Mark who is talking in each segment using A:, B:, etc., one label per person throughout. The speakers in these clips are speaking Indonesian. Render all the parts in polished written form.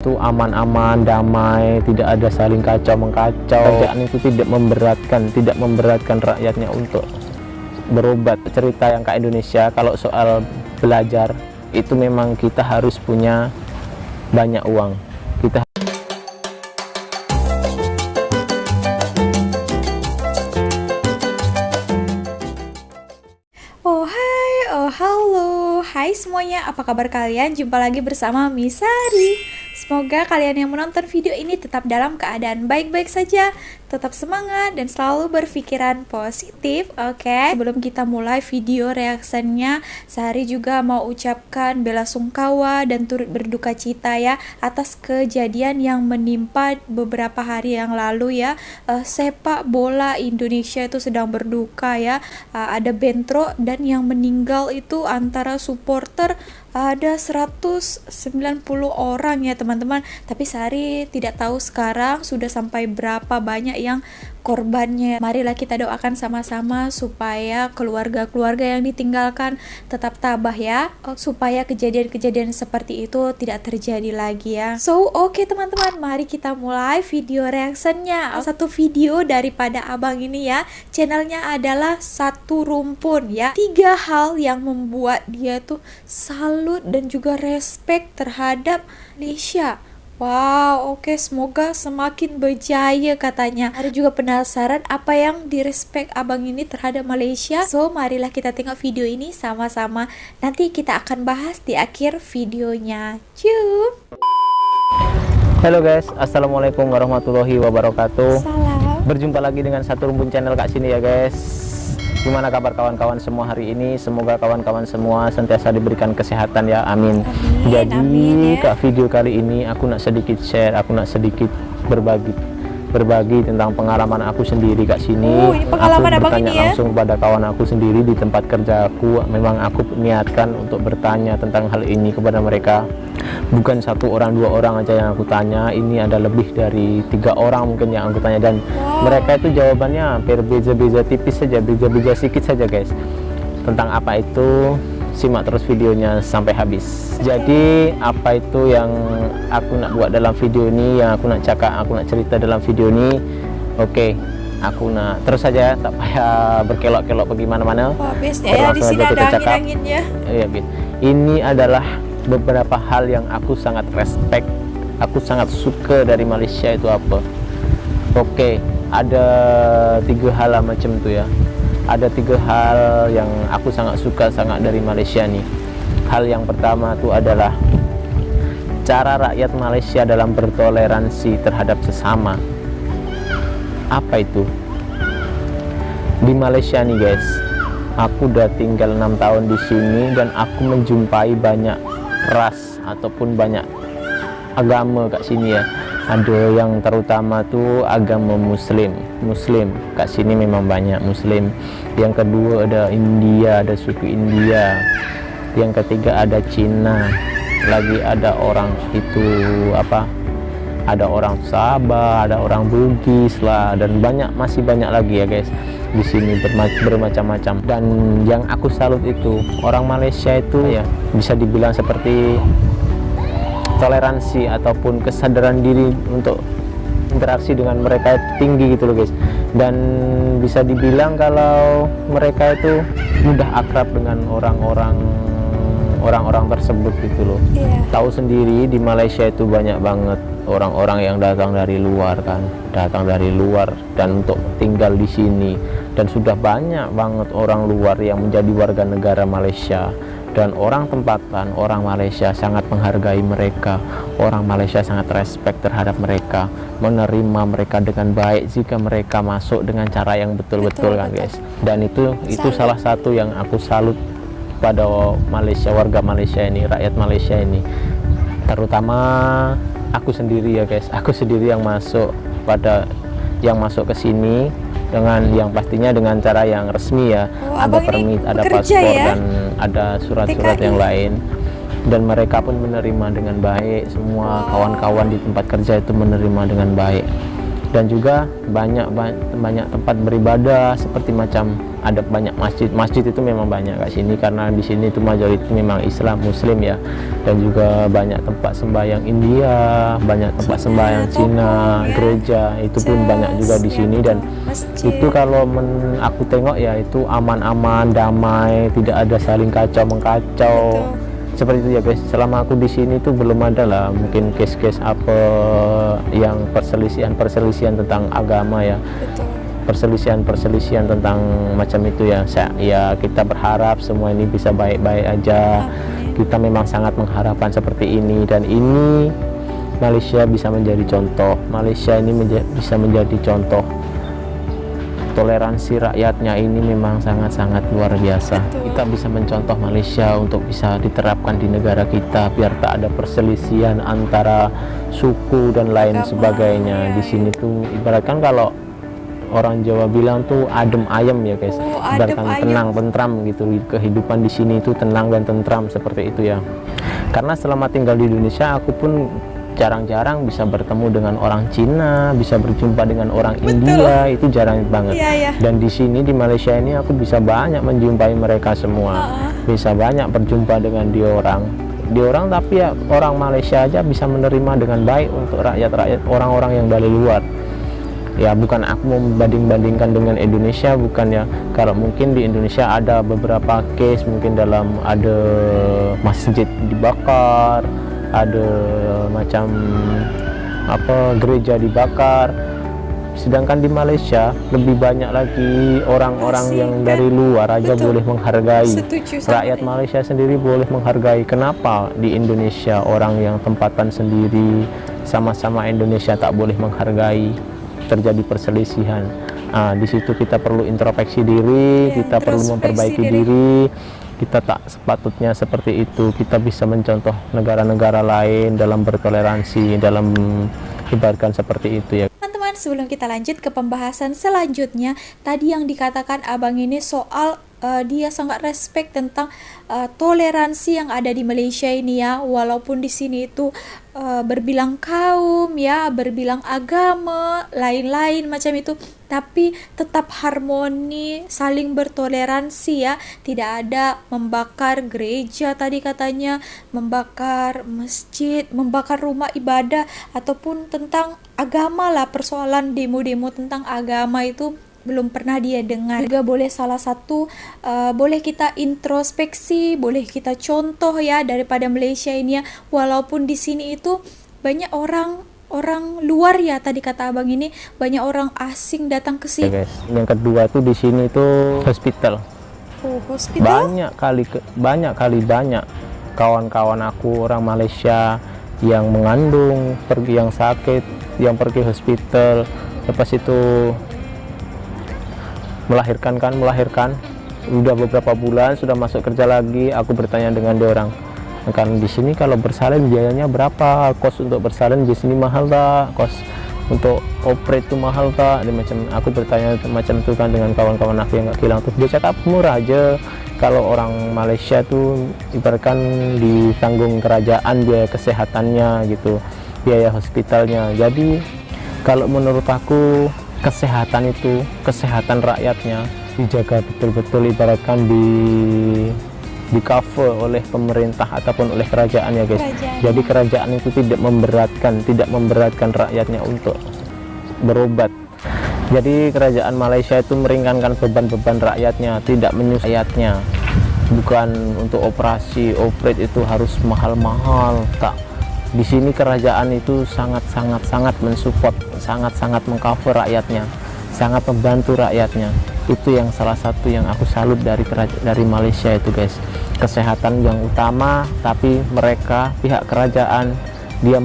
A: itu aman-aman, damai, tidak ada saling kacau-mengkacau. Kerjaan itu tidak memberatkan rakyatnya untuk berobat. Cerita yang ke Indonesia, kalau soal belajar itu memang kita harus punya banyak uang. Kita
B: Oh hai, oh halo, hai semuanya, apa kabar kalian? Jumpa lagi bersama Misari. Semoga kalian yang menonton video ini tetap dalam keadaan baik-baik saja, tetap semangat dan selalu berpikiran positif, oke? Sebelum kita mulai video reaksinya, Sari juga mau ucapkan bela sungkawa dan turut berduka cita ya atas kejadian yang menimpa beberapa hari yang lalu ya. Sepak bola Indonesia itu sedang berduka ya. Ada bentrok dan yang meninggal itu antara supporter ada 190 orang ya teman-teman, tapi Sari tidak tahu sekarang sudah sampai berapa banyak yang korbannya. Marilah kita doakan sama-sama supaya keluarga-keluarga yang ditinggalkan tetap tabah ya, supaya kejadian-kejadian seperti itu tidak terjadi lagi ya. So oke teman-teman, mari kita mulai video reactionnya. Satu video daripada abang ini ya, channelnya adalah Satu Rumpun ya. 3 hal yang membuat dia tuh salut dan juga respect terhadap Malaysia. Wow, oke, semoga semakin berjaya katanya. Ada juga penasaran apa yang direspek abang ini terhadap Malaysia. So, marilah kita tengok video ini sama-sama. Nanti kita akan bahas di akhir videonya. Cium.
A: Halo guys, assalamualaikum warahmatullahi wabarakatuh.
B: Salam.
A: Berjumpa lagi dengan Satu Rumpun channel Kak sini ya guys. Gimana kabar kawan-kawan semua hari ini? Semoga kawan-kawan semua sentiasa diberikan kesehatan ya, amin. Jadi
B: amin, ya.
A: Kak, video kali ini aku nak sedikit share, aku nak sedikit berbagi tentang pengalaman aku sendiri Kak sini.
B: Ini pengalaman
A: aku
B: abang
A: bertanya
B: ini ya?
A: langsung pada kawan aku sendiri di tempat kerja aku. Memang aku niatkan untuk bertanya tentang hal ini kepada mereka. Bukan 1 orang 2 orang aja yang aku tanya, ini ada lebih dari 3 orang mungkin yang aku tanya, dan mereka itu jawabannya hampir beza-beza tipis saja, beza-beza sedikit saja guys. Tentang apa itu, simak terus videonya sampai habis. Jadi apa itu yang aku nak buat dalam video ini, yang aku nak cakap, aku nak cerita dalam video ini. Oke, aku nak terus saja, tak payah berkelok-kelok pergi mana-mana.
B: Wah, biasanya ya, di sini ada angin-anginnya.
A: Iya, ini adalah beberapa hal yang aku sangat respect, aku sangat suka dari Malaysia itu apa. Oke, ada 3 hal macam itu ya. Ada 3 hal yang aku sangat suka sangat dari Malaysia nih. Hal yang pertama itu adalah cara rakyat Malaysia dalam bertoleransi terhadap sesama. Apa itu? Di Malaysia nih guys, aku udah tinggal 6 tahun di sini dan aku menjumpai banyak ras ataupun banyak agama kat sini ya. Ada yang terutama tuh agama Muslim kat sini memang banyak Muslim. Yang kedua ada India, ada suku India. Yang ketiga ada Cina, lagi ada orang itu apa, ada orang Sabah, ada orang Bugis lah, dan masih banyak lagi ya guys di sini, bermacam-macam. Dan yang aku salut itu orang Malaysia itu ya, bisa dibilang seperti toleransi ataupun kesadaran diri untuk interaksi dengan mereka tinggi gitu loh guys. Dan bisa dibilang kalau mereka itu mudah akrab dengan orang-orang tersebut gitu loh. Tahu sendiri di Malaysia itu banyak banget orang-orang yang datang dari luar kan, dan untuk tinggal di sini, dan sudah banyak banget orang luar yang menjadi warga negara Malaysia. Dan orang tempatan, orang Malaysia sangat menghargai mereka, orang Malaysia sangat respect terhadap mereka, menerima mereka dengan baik jika mereka masuk dengan cara yang betul-betul kan guys. Dan itu salah satu yang aku salut pada Malaysia, warga Malaysia ini, rakyat Malaysia ini. Terutama aku sendiri ya guys, aku sendiri yang masuk ke sini dengan yang pastinya dengan cara yang resmi ya. Ada permit, ada paspor ya? Dan ada surat-surat yang lain, dan mereka pun menerima dengan baik. Semua kawan-kawan di tempat kerja itu menerima dengan baik. dan juga banyak tempat beribadah, seperti macam ada banyak masjid itu memang banyak kat sini, karena di sini itu mayoritas memang Islam Muslim ya, dan juga banyak tempat sembahyang India, banyak tempat sembahyang Cina, gereja itu pun banyak juga di sini. Dan itu kalau aku tengok ya itu aman-aman, damai, tidak ada saling kacau mengkacau. Seperti itu ya guys. Selama aku di sini tuh belum ada lah mungkin case-case apa yang perselisihan tentang agama ya. Perselisihan tentang macam itu ya. Ya kita berharap semua ini bisa baik-baik aja. Kita memang sangat mengharapkan seperti ini, dan ini Malaysia bisa menjadi contoh. Malaysia ini bisa menjadi contoh. Toleransi rakyatnya ini memang sangat-sangat luar biasa. Kita bisa mencontoh Malaysia untuk bisa diterapkan di negara kita, biar tak ada perselisihan antara suku dan lain sebagainya. Di sini tuh ibaratkan kalau orang Jawa bilang tuh adem ayem ya guys, ibaratkan tenang tentram gitu. Kehidupan di sini itu tenang dan tentram seperti itu ya. Karena selama tinggal di Indonesia aku pun jarang-jarang bisa bertemu dengan orang Cina, bisa berjumpa dengan orang India, itu jarang banget. Dan di sini di Malaysia ini aku bisa banyak menjumpai mereka semua, bisa banyak berjumpa dengan diorang, tapi ya orang Malaysia aja bisa menerima dengan baik untuk rakyat orang-orang yang dari luar. Ya bukan aku mau membanding-bandingkan dengan Indonesia, bukan ya. Kalau mungkin di Indonesia ada beberapa case, mungkin ada masjid dibakar, ada macam gereja dibakar. Sedangkan di Malaysia lebih banyak lagi orang-orang yang dari luar aja boleh menghargai. Rakyat Malaysia sendiri boleh menghargai. Kenapa di Indonesia orang yang tempatan sendiri sama-sama Indonesia tak boleh menghargai? Terjadi perselisihan. Di situ kita perlu introspeksi diri, kita perlu memperbaiki diri. Kita tak sepatutnya seperti itu. Kita bisa mencontoh negara-negara lain dalam bertoleransi, dalam ibaratkan seperti itu ya.
B: Teman-teman, sebelum kita lanjut ke pembahasan selanjutnya, tadi yang dikatakan abang ini soal dia sangat respect tentang toleransi yang ada di Malaysia ini ya, walaupun di sini itu berbilang kaum ya, berbilang agama, lain-lain macam itu, tapi tetap harmoni, saling bertoleransi ya. Tidak ada membakar gereja tadi katanya, membakar masjid, membakar rumah ibadah, ataupun tentang agama lah, persoalan demo-demo tentang agama itu belum pernah dia dengar. Juga boleh salah satu boleh kita introspeksi, boleh kita contoh ya daripada Malaysia ini ya, walaupun di sini itu banyak orang luar ya, tadi kata abang ini banyak orang asing datang ke sini.
A: Ya guys, yang kedua tuh di sini tuh hospital.
B: Hospital?
A: Banyak kali kawan-kawan aku orang Malaysia yang mengandung, yang sakit, yang pergi hospital, lepas itu melahirkan udah beberapa bulan sudah masuk kerja lagi. Aku bertanya dengan dia orang, kan di sini kalau bersalin biayanya berapa, kos untuk bersalin di sini mahal tak, kos untuk operate itu mahal tak, aku bertanya macam itu kan dengan kawan-kawan aku yang gak hilang tuh. Dia cakap murah aja. Kalau orang Malaysia tuh ibaratkan ditanggung kerajaan biaya kesehatannya gitu, biaya hospitalnya. Jadi kalau menurut aku kesehatan rakyatnya dijaga betul-betul, ibaratkan di cover oleh pemerintah ataupun oleh kerajaan ya guys. Jadi kerajaan itu tidak memberatkan rakyatnya untuk berobat. Jadi kerajaan Malaysia itu meringankan beban-beban rakyatnya, tidak menyusahkan rakyatnya. Bukan untuk operate itu harus mahal-mahal, tak. Di sini kerajaan itu sangat mensupport, sangat mengcover rakyatnya, sangat membantu rakyatnya. Itu yang salah satu yang aku salut dari Malaysia itu guys. Kesehatan yang utama, tapi mereka pihak kerajaan dia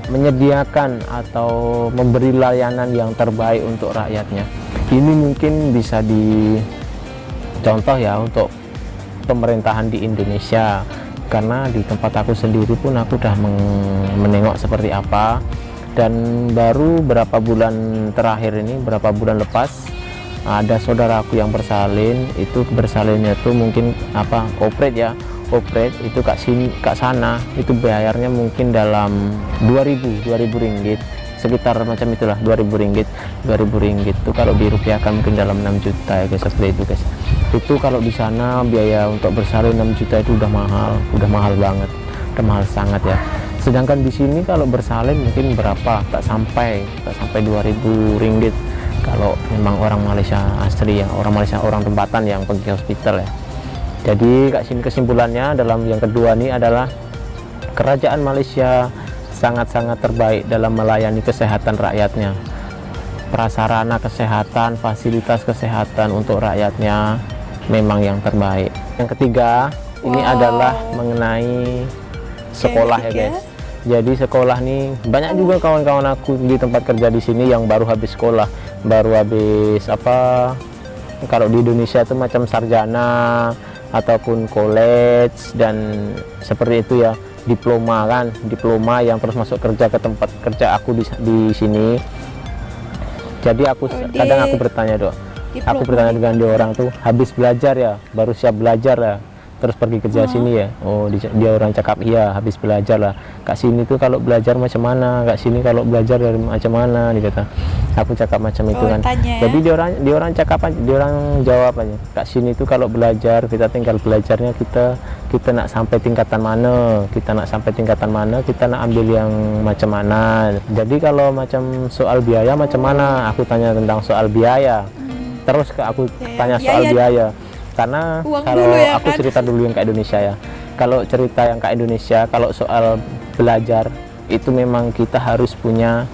A: menyediakan atau memberi layanan yang terbaik untuk rakyatnya. Ini mungkin bisa dicontoh ya untuk pemerintahan di Indonesia. Karena di tempat aku sendiri pun aku udah menengok seperti apa, dan baru berapa bulan terakhir ini, berapa bulan lepas ada saudaraku yang bersalin. Itu bersalinnya tuh mungkin operate itu kak sana itu bayarnya mungkin dalam 2000 ringgit sekitar macam itulah, 2000 ringgit. 2000 ringgit itu kalau dirupiahkan mungkin dalam 6 juta ya guys, seperti itu guys. Itu kalau di sana biaya untuk bersalin 6 juta itu udah mahal banget, udah mahal sangat ya. Sedangkan di sini kalau bersalin mungkin berapa, tak sampai 2000 ringgit kalau memang orang Malaysia asli ya, orang Malaysia, orang tempatan yang pergi hospital ya. Jadi Kak sini kesimpulannya dalam yang kedua ini adalah kerajaan Malaysia sangat-sangat terbaik dalam melayani kesehatan rakyatnya. Prasarana kesehatan, fasilitas kesehatan untuk rakyatnya memang yang terbaik. Yang ketiga ini adalah mengenai sekolah ya guys. Jadi sekolah nih banyak juga kawan-kawan aku di tempat kerja di sini yang baru habis sekolah, baru habis apa, kalau di Indonesia itu macam sarjana ataupun college dan seperti itu ya, diploma kan, diploma yang terus masuk kerja ke tempat kerja aku di sini. Jadi aku kadang aku bertanya dengan dia orang tuh habis belajar ya, baru siap belajar ya, terus pergi kerja sini ya. Oh dia orang cakap iya habis belajar lah. Kak sini tuh kalau belajar macam mana, Kak sini kalau belajar dari macam mana, dia kata. Aku cakap macam itu kan. Jadi dia orang cakap, dia orang jawab aja. Kak sini tuh kalau belajar kita tinggal belajarnya kita nak sampai tingkatan mana, kita nak ambil yang macam mana. Jadi kalau macam soal biaya macam mana, aku tanya tentang soal biaya. Terus aku tanya soal biaya. Karena kalau ya, aku cerita dulu yang ke Indonesia ya. Kalau cerita yang ke Indonesia, kalau soal belajar itu memang kita harus punya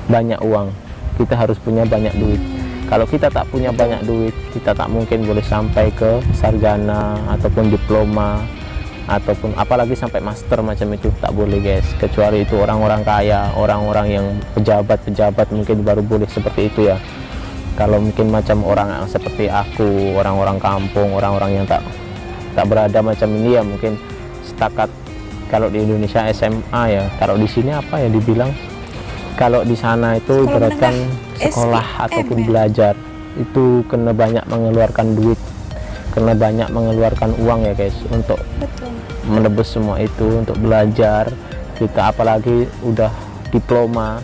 A: banyak uang, kita harus punya banyak duit. Kalau kita tak punya banyak duit, kita tak mungkin boleh sampai ke sarjana ataupun diploma ataupun apalagi sampai master macam itu, tak boleh guys. Kecuali itu orang-orang kaya, orang-orang yang pejabat mungkin baru boleh seperti itu ya. Kalau mungkin macam orang yang seperti aku, orang-orang kampung, orang-orang yang tak berada macam ini ya, mungkin setakat kalau di Indonesia SMA ya, kalau di sini apa ya dibilang, kalau di sana itu ibaratkan sekolah ataupun belajar itu kena banyak mengeluarkan duit, kena banyak mengeluarkan uang ya guys, untuk menebus semua itu, untuk belajar kita, apalagi udah diploma,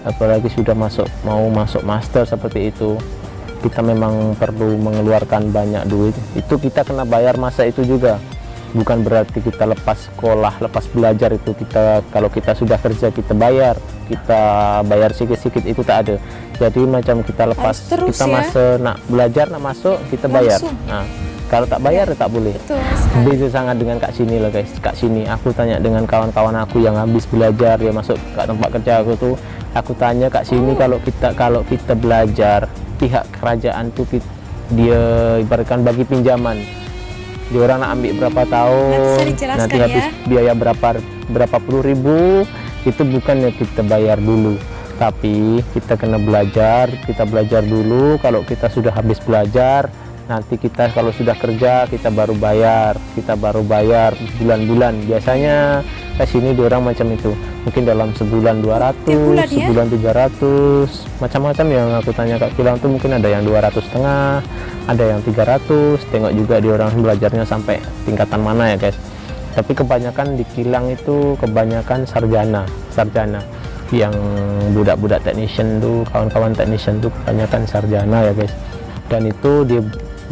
A: apalagi sudah mau masuk master seperti itu, kita memang perlu mengeluarkan banyak duit. Itu kita kena bayar masa itu juga. Bukan berarti kita lepas sekolah, lepas belajar itu kita, kalau kita sudah kerja kita bayar sedikit-sedikit, itu tak ada. Jadi macam kita lepas, kita nak belajar, nak masuk, kita bayar. Nah, kalau tak bayar ya tak boleh. Beda sangat dengan Kak sini loh guys. Kak sini aku tanya dengan kawan-kawan aku yang habis belajar, dia masuk ke tempat kerja aku tuh, aku tanya Kak sini, kalau kita belajar, pihak kerajaan tuh dia ibaratkan bagi pinjaman, dia orang nak ambil berapa tahun, nanti habis biaya berapa puluh ribu, itu bukannya kita bayar dulu, tapi kita kena belajar, kita belajar dulu. Kalau kita sudah habis belajar, nanti kita kalau sudah kerja kita baru bayar bulan-bulan. Biasanya ke sini diorang macam itu, mungkin dalam sebulan 200, sebulan 300, macam-macam yang aku tanya Kak Kilang tuh, mungkin ada yang 200,500, ada yang 300, tengok juga diorang belajarnya sampai tingkatan mana ya guys. Tapi kebanyakan di Kilang itu kebanyakan sarjana yang budak-budak technician tuh, kawan-kawan technician tuh kebanyakan sarjana ya guys. Dan itu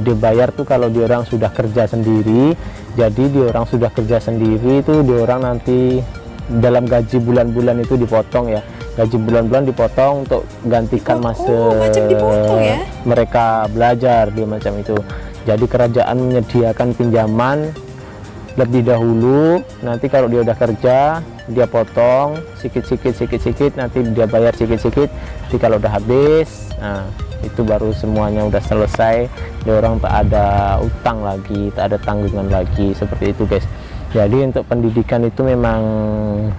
A: dibayar tuh kalau diorang sudah kerja sendiri. Jadi diorang sudah kerja sendiri itu diorang nanti dalam gaji bulan-bulan itu dipotong ya, gaji bulan-bulan dipotong untuk gantikan masa mereka belajar, dia macam itu. Jadi kerajaan menyediakan pinjaman lebih dahulu, nanti kalau dia udah kerja dia potong sedikit-sedikit, nanti dia bayar sedikit-sedikit. Jadi kalau udah habis, nah itu baru semuanya udah selesai, dia orang tak ada utang lagi, tak ada tanggungan lagi, seperti itu guys. Jadi untuk pendidikan itu memang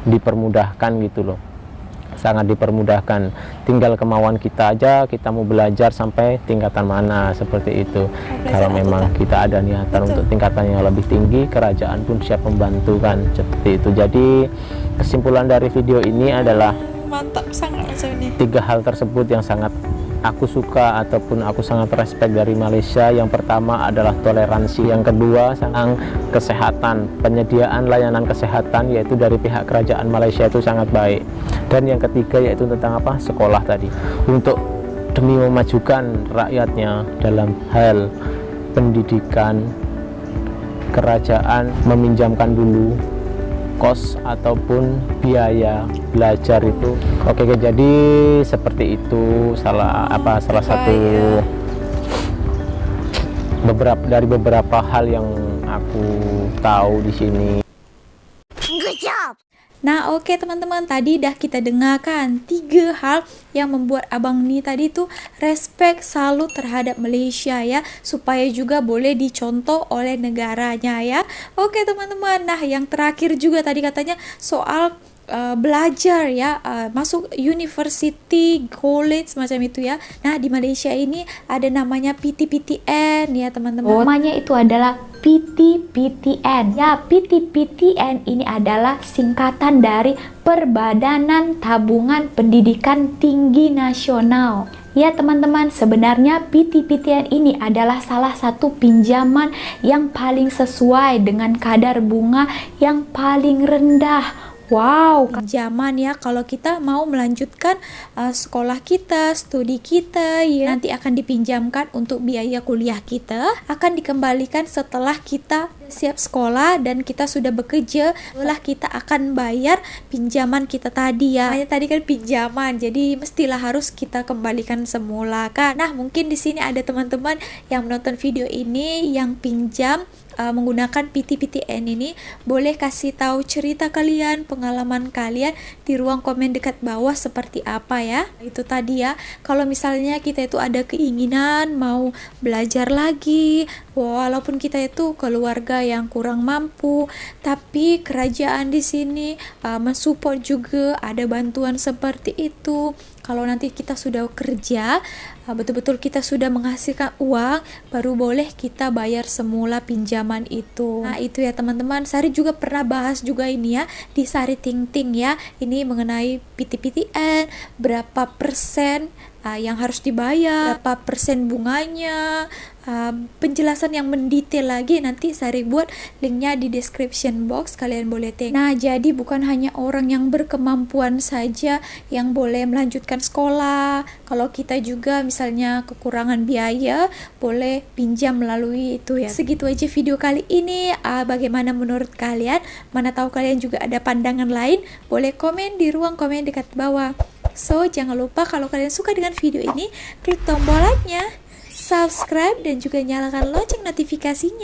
A: dipermudahkan gitu loh, sangat dipermudahkan. Tinggal kemauan kita aja, kita mau belajar sampai tingkatan mana, seperti itu. Kalau memang kita ada niatan untuk tingkatan yang lebih tinggi, kerajaan pun siap membantu kan, seperti itu. Jadi kesimpulan dari video ini adalah
B: mantap sangat ini.
A: 3 hal tersebut yang sangat aku suka ataupun aku sangat respect dari Malaysia. Yang pertama adalah toleransi, yang kedua tentang kesehatan, penyediaan layanan kesehatan yaitu dari pihak kerajaan Malaysia itu sangat baik. Dan yang ketiga yaitu tentang apa? Sekolah tadi, untuk demi memajukan rakyatnya dalam hal pendidikan. Kerajaan meminjamkan dulu kos ataupun biaya belajar itu. Oke, jadi seperti itu salah satu beberapa hal yang aku tahu di sini.
B: Nah oke teman-teman, tadi dah kita dengarkan 3 hal yang membuat abang ni tadi tuh respect, salut terhadap Malaysia ya, supaya juga boleh dicontoh oleh negaranya ya. Oke teman-teman, nah yang terakhir juga tadi katanya soal belajar ya, masuk university, college macam itu ya. Nah di Malaysia ini ada namanya PTPTN ya teman-teman. Namanya itu adalah PTPTN ya. PTPTN ini adalah singkatan dari Perbadanan Tabungan Pendidikan Tinggi Nasional. Ya teman-teman, sebenarnya PTPTN ini adalah salah satu pinjaman yang paling sesuai dengan kadar bunga yang paling rendah. Wow, pinjaman ya kalau kita mau melanjutkan sekolah kita, studi kita ya, nanti akan dipinjamkan untuk biaya kuliah kita, akan dikembalikan setelah kita siap sekolah dan kita sudah bekerja, setelah kita akan bayar pinjaman kita tadi ya. Hanya tadi kan pinjaman, jadi mestilah harus kita kembalikan semula kan. Nah, mungkin di sini ada teman-teman yang menonton video ini yang pinjam menggunakan PTPTN ini, boleh kasih tahu cerita kalian, pengalaman kalian di ruang komen dekat bawah seperti apa ya. Itu tadi ya, kalau misalnya kita itu ada keinginan mau belajar lagi, walaupun kita itu keluarga yang kurang mampu, tapi kerajaan di sini mensupport juga, ada bantuan seperti itu. Kalau nanti kita sudah kerja, betul-betul kita sudah menghasilkan uang, baru boleh kita bayar semula pinjaman itu. Nah itu ya teman-teman, Sari juga pernah bahas juga ini ya di Sari Ting Ting ya, ini mengenai PTPTN, berapa persen yang harus dibayar, berapa persen bunganya, penjelasan yang mendetail lagi nanti Sari buat linknya di description box, kalian boleh tengok. Nah jadi bukan hanya orang yang berkemampuan saja yang boleh melanjutkan sekolah, kalau kita juga misalnya kekurangan biaya boleh pinjam melalui itu ya. Segitu aja video kali ini, bagaimana menurut kalian? Mana tahu kalian juga ada pandangan lain, boleh komen di ruang komen dekat bawah. So, jangan lupa kalau kalian suka dengan video ini, klik tombol like-nya, subscribe, dan juga nyalakan lonceng notifikasinya.